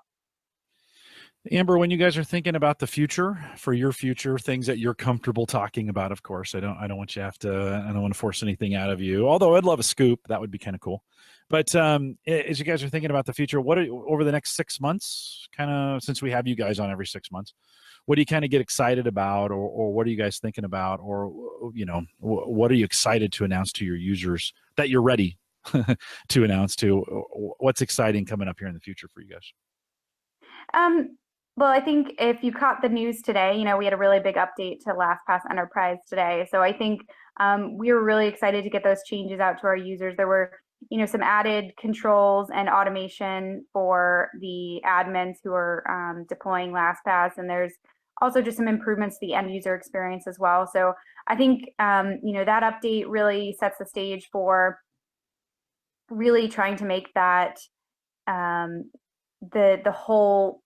Amber, when you guys are thinking about the future, for your future, things that you're comfortable talking about, of course, I don't want you to have to, I don't want to force anything out of you, although I'd love a scoop. That would be kind of cool. But as you guys are thinking about the future, over the next 6 months, kind of, since we have you guys on every 6 months, what do you kind of get excited about, or what are you guys thinking about, or what are you excited to announce to your users that you're ready to announce to? What's exciting coming up here in the future for you guys? Well, I think if you caught the news today, we had a really big update to LastPass Enterprise today. So I think we were really excited to get those changes out to our users. There were some added controls and automation for the admins who are deploying LastPass, and there's also just some improvements to the end user experience as well. So I think that update really sets the stage for really trying to make that the whole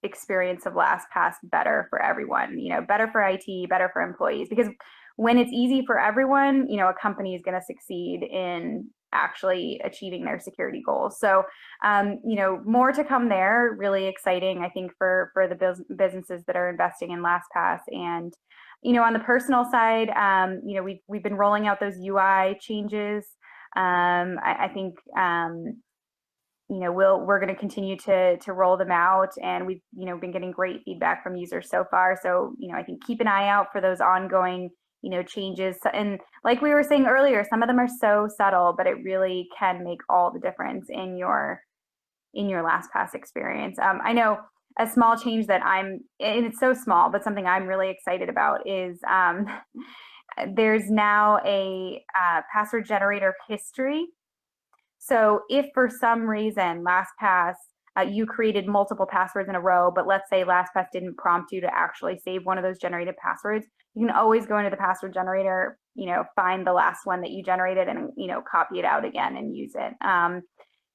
experience of LastPass better for everyone. Better for IT, better for employees, because when it's easy for everyone, a company is going to succeed in actually achieving their security goals. So, more to come there. Really exciting, I think, for the businesses that are investing in LastPass. And, on the personal side, we've been rolling out those UI changes. I think, we're going to continue to roll them out, and we've, been getting great feedback from users so far. So, I think keep an eye out for those ongoing changes. And like we were saying earlier, some of them are so subtle, but it really can make all the difference in your LastPass experience. I know a small change and it's so small, but something I'm really excited about is there's now a password generator history. So if for some reason LastPass, you created multiple passwords in a row, but let's say LastPass didn't prompt you to actually save one of those generated passwords, you can always go into the password generator, find the last one that you generated and, copy it out again and use it.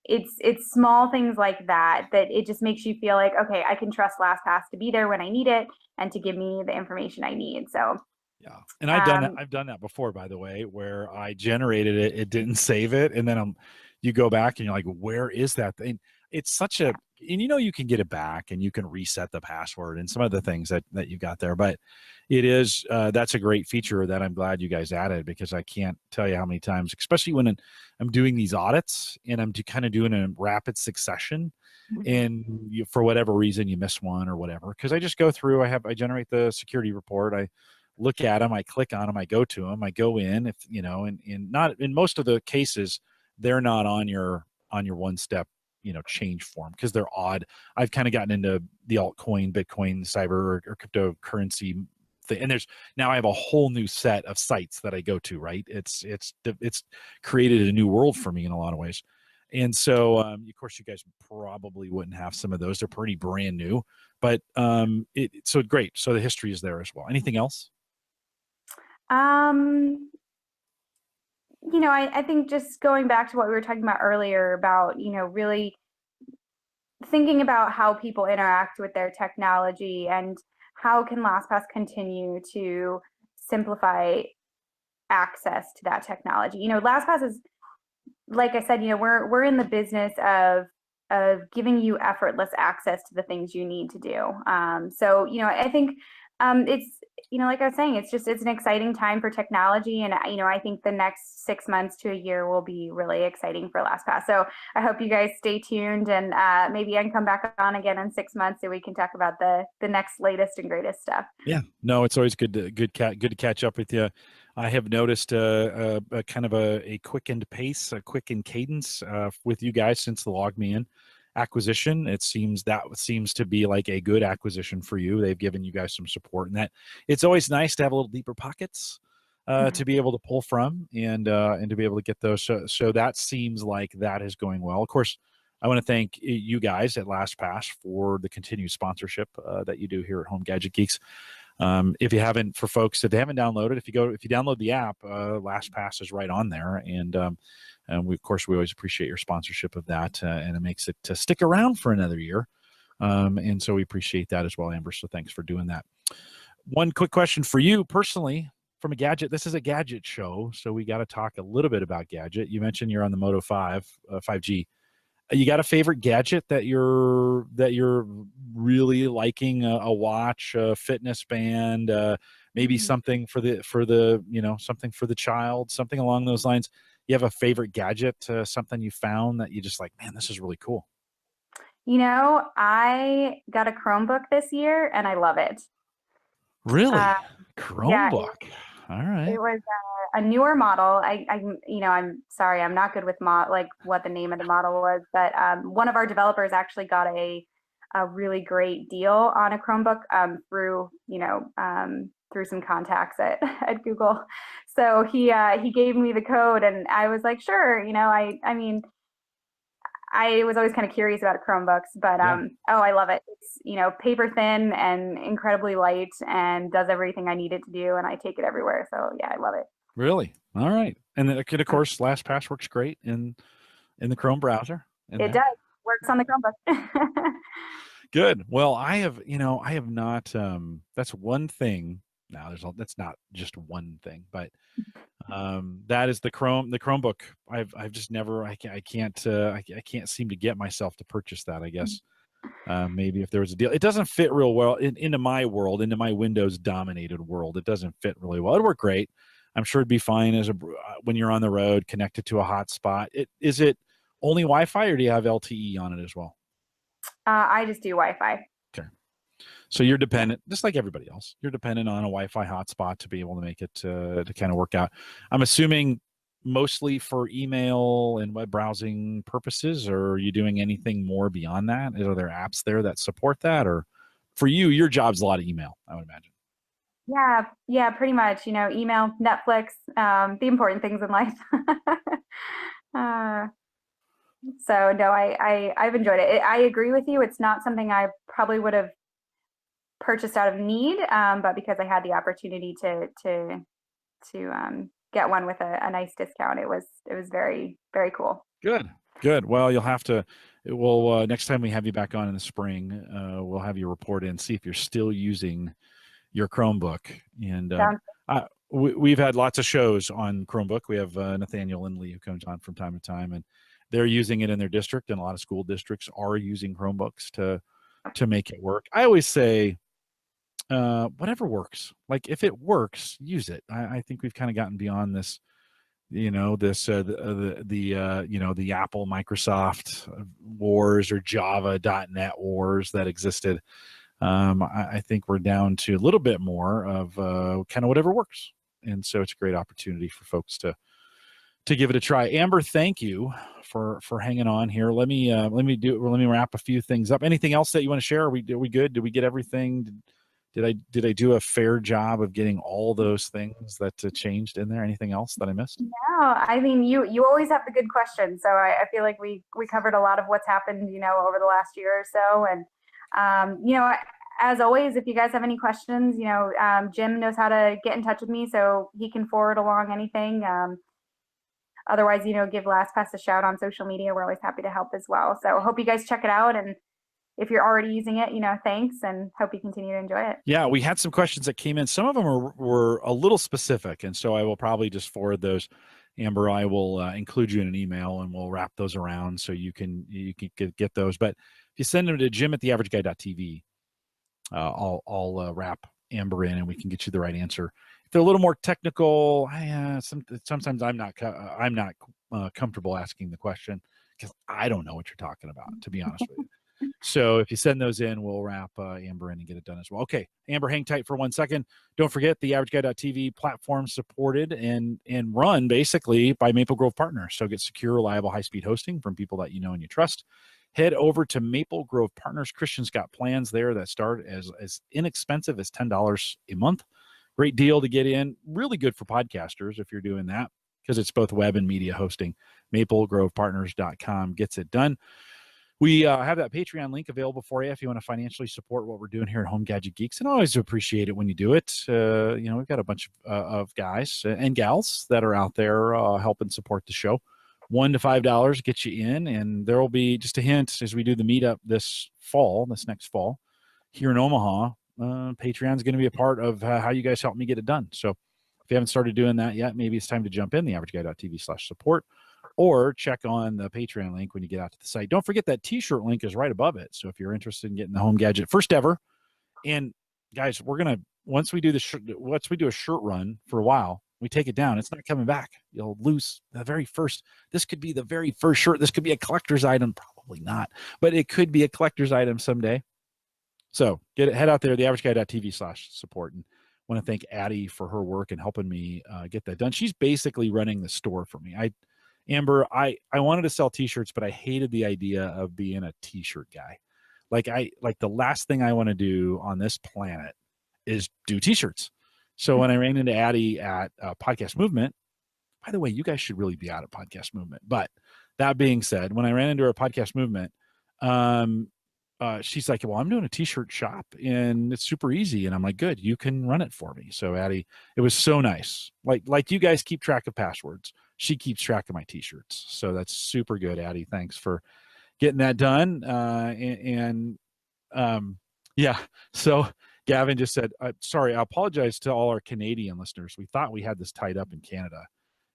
It's small things like that it just makes you feel like, okay, I can trust LastPass to be there when I need it and to give me the information I need. So yeah, and I've done that. I've done that before, by the way, where I generated it, it didn't save it, and then you go back and you're like, where is that thing? It's such a, and you can get it back and you can reset the password and some of the things that you got there. But it is that's a great feature that I'm glad you guys added, because I can't tell you how many times, especially when I'm doing these audits and I'm kind of doing it in rapid succession, and for whatever reason you miss one or whatever, because I just go through, I generate the security report, I look at them, I click on them, I go to them, I go in, if and not in most of the cases they're not on your one-step change form, because they're odd. I've kind of gotten into the altcoin, Bitcoin, cyber or cryptocurrency thing, and now I have a whole new set of sites that I go to, right? It's created a new world for me in a lot of ways. And so of course you guys probably wouldn't have some of those, they're pretty brand new, but so great. So the history is there as well. Anything else? I think just going back to what we were talking about earlier about, really thinking about how people interact with their technology and how can LastPass continue to simplify access to that technology. LastPass is, like I said, we're in the business of giving you effortless access to the things you need to do. So, I think it's, like I was saying, it's an exciting time for technology. And, I think the next 6 months to a year will be really exciting for LastPass. So I hope you guys stay tuned, and maybe I can come back on again in 6 months so we can talk about the next latest and greatest stuff. Yeah, no, it's always good to catch up with you. I have noticed a kind of a quickened pace, a quickened cadence with you guys since the Log Me In acquisition. It seems to be like a good acquisition for you. They've given you guys some support, and that it's always nice to have a little deeper pockets to be able to pull from and to be able to get those. So that seems like that is going well. Of course, I want to thank you guys at LastPass for the continued sponsorship that you do here at Home Gadget Geeks. If you haven't, for folks, if they haven't downloaded, if you download the app, LastPass is right on there, and we, of course, we always appreciate your sponsorship of that, and it makes it to stick around for another year, and so we appreciate that as well, Amber. So thanks for doing that. One quick question for you personally, from a gadget. This is a gadget show, so we got to talk a little bit about gadget. You mentioned you're on the Moto 5G. You got a favorite gadget that you're really liking? A watch, a fitness band, maybe something for the something for the child, something along those lines. You have a favorite gadget, something you found that you just like, man, this is really cool. I got a Chromebook this year and I love it. Really? Yeah, Chromebook. All right. it was a newer model. I'm sorry, I'm not good with like what the name of the model was, but one of our developers actually got a really great deal on a Chromebook through through some contacts at at Google. So he gave me the code, and I was like, sure. I mean, I was always kind of curious about Chromebooks, but Yeah. I love it. It's paper thin and incredibly light, and does everything I need it to do, and I take it everywhere. So yeah, I love it. Really? All right. And then, of course, LastPass works great in the Chrome browser. It does. Works on the Chromebook. Good. Well, I have not. That's one thing. Now, that's not just one thing, but that is the Chromebook. I've just never. I can't seem to get myself to purchase that. I guess maybe if there was a deal, it doesn't fit real well into my world, into my Windows dominated world. It doesn't fit really well. It'd work great. I'm sure it'd be fine when you're on the road, connected to a hotspot. Is it only Wi-Fi, or do you have LTE on it as well? I just do Wi-Fi. Okay. So you're dependent, just like everybody else. You're dependent on a Wi-Fi hotspot to be able to make it to kind of work out. I'm assuming mostly for email and web browsing purposes, or are you doing anything more beyond that? Are there apps there that support that, or for you, your job's a lot of email, I would imagine. Yeah, pretty much. Email, Netflix, the important things in life. uh, so no, I've enjoyed it. I agree with you. It's not something I probably would have purchased out of need, but because I had the opportunity to get one with a nice discount, it was very, very cool. Good. Well, you'll have to. Next time we have you back on in the spring, we'll have you report in, see if you're still using your Chromebook. And we've had lots of shows on Chromebook. We have Nathaniel Lindley who comes on from time to time, and they're using it in their district, and a lot of school districts are using Chromebooks to make it work. I always say, whatever works. Like if it works, use it. I think we've kind of gotten beyond this, the Apple Microsoft wars or Java.net wars that existed. I think we're down to a little bit more of kind of whatever works, and so it's a great opportunity for folks to give it a try. Amber, thank you for hanging on here. Let me wrap a few things up. Anything else that you want to share? Are we good? Did we get everything? Did I do a fair job of getting all those things that changed in there? Anything else that I missed? No, I mean you always have the good questions, so I feel like we covered a lot of what's happened over the last year or so, and as always, if you guys have any questions, Jim knows how to get in touch with me, so he can forward along anything. Otherwise, give LastPass a shout on social media. We're always happy to help as well. So hope you guys check it out, and if you're already using it, thanks, and hope you continue to enjoy it. Yeah, we had some questions that came in. Some of them were a little specific, and so I will probably just forward those. Amber, I will include you in an email, and we'll wrap those around so you can get those. But if you send them to jim@theaverageguy.tv, I'll wrap Amber in, and we can get you the right answer. If they're a little more technical, sometimes I'm not comfortable asking the question because I don't know what you're talking about, to be honest with you. So if you send those in, we'll wrap Amber in and get it done as well. Okay, Amber, hang tight for 1 second. Don't forget the AverageGuy.tv platform supported and run basically by Maple Grove Partners. So get secure, reliable, high-speed hosting from people that you know and you trust. Head over to Maple Grove Partners. Christian's got plans there that start as inexpensive as $10 a month. Great deal to get in. Really good for podcasters if you're doing that, because it's both web and media hosting. MapleGrovePartners.com gets it done. We have that Patreon link available for you if you want to financially support what we're doing here at Home Gadget Geeks. And I always appreciate it when you do it. We've got a bunch of guys and gals that are out there helping support the show. $1 to $5 gets you in, and there will be, just a hint, as we do the meetup this next fall here in Omaha, Patreon's going to be a part of how you guys help me get it done. So if you haven't started doing that yet, maybe it's time to jump in, theaverageguy.tv/support, or check on the Patreon link when you get out to the site. Don't forget that t-shirt link is right above it. So if you're interested in getting the Home Gadget first ever, and guys, once we do a shirt run for a while, we take it down. It's not coming back. You'll lose the very first. This could be the very first shirt. This could be a collector's item. Probably not, but it could be a collector's item someday. So head out there, theaverageguy.tv/support. And want to thank Addie for her work and helping me get that done. She's basically running the store for me. Amber, I wanted to sell t-shirts, but I hated the idea of being a t-shirt guy. Like the last thing I want to do on this planet is do t-shirts. So when I ran into Addie at Podcast Movement, by the way, you guys should really be out at Podcast Movement. But that being said, when I ran into her at Podcast Movement, she's like, well, I'm doing a t-shirt shop and it's super easy. And I'm like, good, you can run it for me. So Addie, it was so nice. Like you guys keep track of passwords. She keeps track of my t-shirts. So that's super good, Addie. Thanks for getting that done. Yeah. So Gavin just said, sorry, I apologize to all our Canadian listeners. We thought we had this tied up in Canada.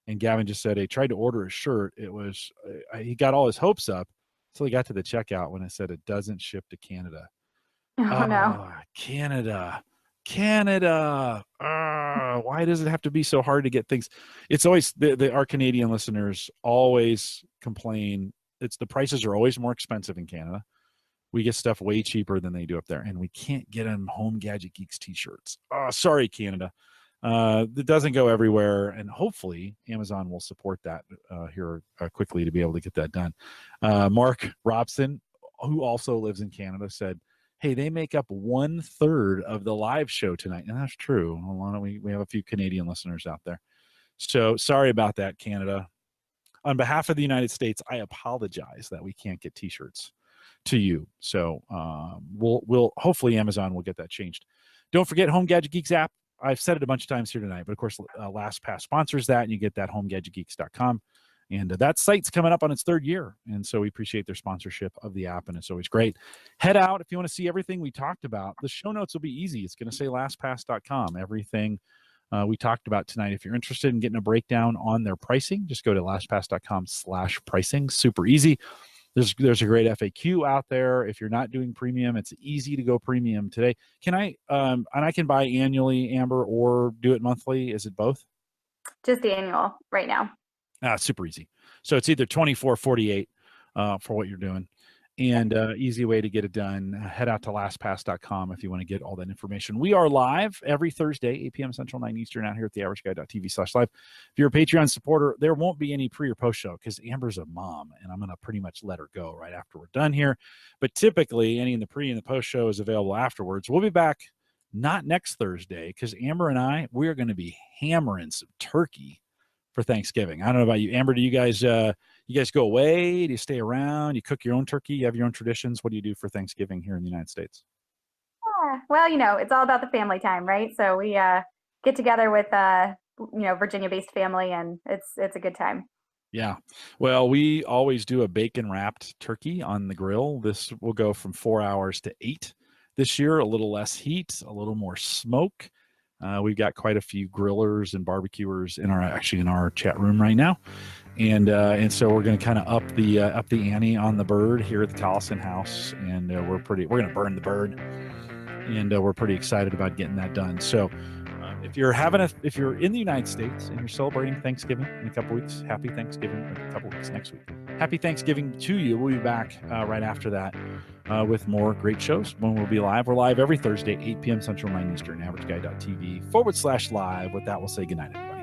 And Gavin just said, he tried to order a shirt. It was, he got all his hopes up. So he got to the checkout when it said it doesn't ship to Canada. Oh, no. Canada. Why does it have to be so hard to get things? It's always our Canadian listeners always complain. The prices are always more expensive in Canada. We get stuff way cheaper than they do up there, and we can't get them Home Gadget Geeks t-shirts. Oh, sorry, Canada. It doesn't go everywhere, and hopefully Amazon will support that here quickly to be able to get that done. Mark Robson, who also lives in Canada, said, hey, they make up 1/3 of the live show tonight. And that's true. We have a few Canadian listeners out there. So sorry about that, Canada. On behalf of the United States, I apologize that we can't get t-shirts to you. So we'll hopefully Amazon will get that changed. Don't forget Home Gadget Geeks app. I've said it a bunch of times here tonight, but of course, LastPass sponsors that, and you get that HomeGadgetGeeks.com. And that site's coming up on its 3rd year. And so we appreciate their sponsorship of the app, and it's always great. Head out if you want to see everything we talked about. The show notes will be easy. It's going to say LastPass.com. Everything we talked about tonight. If you're interested in getting a breakdown on their pricing, just go to LastPass.com/pricing. Super easy. There's a great FAQ out there. If you're not doing premium, it's easy to go premium today. Can I and I can buy annually, Amber, or do it monthly? Is it both? Just annual right now. Super easy. So it's either 24, 48 for what you're doing. And easy way to get it done. Head out to LastPass.com if you want to get all that information. We are live every Thursday, 8 p.m. Central, 9 Eastern, out here at theaverageguy.tv/live. If you're a Patreon supporter, there won't be any pre or post show because Amber's a mom, and I'm going to pretty much let her go right after we're done here. But typically, any in the pre and the post show is available afterwards. We'll be back not next Thursday because Amber and we're going to be hammering some turkey for Thanksgiving. I don't know about you, Amber. Do you guys go away? Do you stay around? You cook your own turkey? You have your own traditions? What do you do for Thanksgiving here in the United States? Yeah. Well, it's all about the family time, right? So we get together with Virginia-based family, and it's a good time. Yeah. Well, we always do a bacon wrapped turkey on the grill. This will go from 4 hours to 8 this year. A little less heat, a little more smoke. We've got quite a few grillers and barbecuers in our chat room right now, and so we're going to kind of up the ante on the bird here at the Collison house, and we're going to burn the bird, and we're pretty excited about getting that done. So if you're in the United States and you're celebrating Thanksgiving in a couple weeks, happy Thanksgiving. A couple weeks next week, happy Thanksgiving to you. We'll be back right after that with more great shows when we'll be live. We're live every Thursday, 8 p.m. Central, 9 Eastern, averageguy.tv/live. With that, we'll say goodnight, everybody.